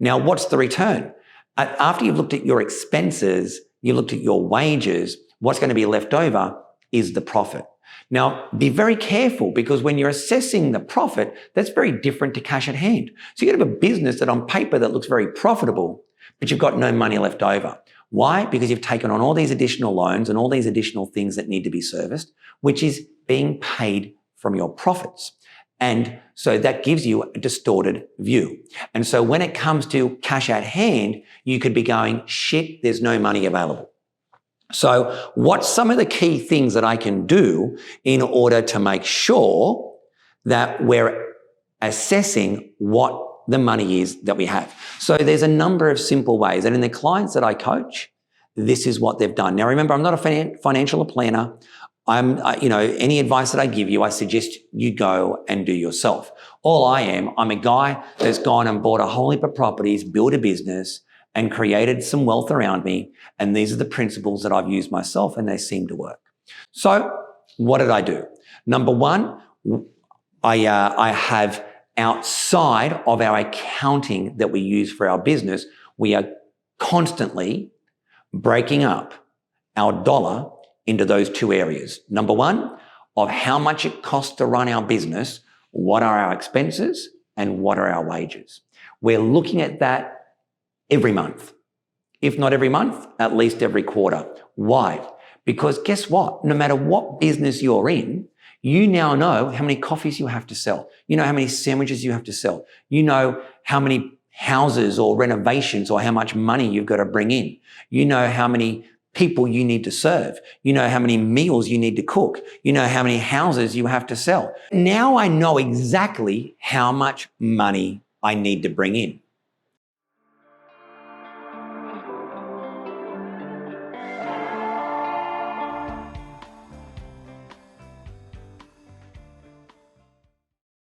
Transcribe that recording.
Now, what's the return? After you've looked at your expenses, you looked at your wages, what's going to be left over is the profit. Now, be very careful, because when you're assessing the profit, that's very different to cash at hand. So you could have a business that on paper that looks very profitable, but you've got no money left over. Why? Because you've taken on all these additional loans and all these additional things that need to be serviced, which is being paid from your profits. And so that gives you a distorted view. And so when it comes to cash at hand, you could be going, shit, there's no money available. So what's some of the key things that I can do in order to make sure that we're assessing what the money is that we have? So there's a number of simple ways. And in the clients that I coach, this is what they've done. Now, remember, I'm not a financial planner. Any advice that I give you, I suggest you go and do yourself. All I am, I'm a guy that's gone and bought a whole heap of properties, built a business, and created some wealth around me. And these are the principles that I've used myself, and they seem to work. So what did I do? Number one, I have, outside of our accounting that we use for our business, we are constantly breaking up our dollar into those two areas. Number one, of how much it costs to run our business, what are our expenses, and what are our wages. We're looking at that every month. If not every month, at least every quarter. Why? Because guess what? No matter what business you're in, you now know how many coffees you have to sell. You know how many sandwiches you have to sell. You know how many houses or renovations or how much money you've got to bring in. You know how many people you need to serve. You know how many meals you need to cook. You know how many houses you have to sell. Now I know exactly how much money I need to bring in.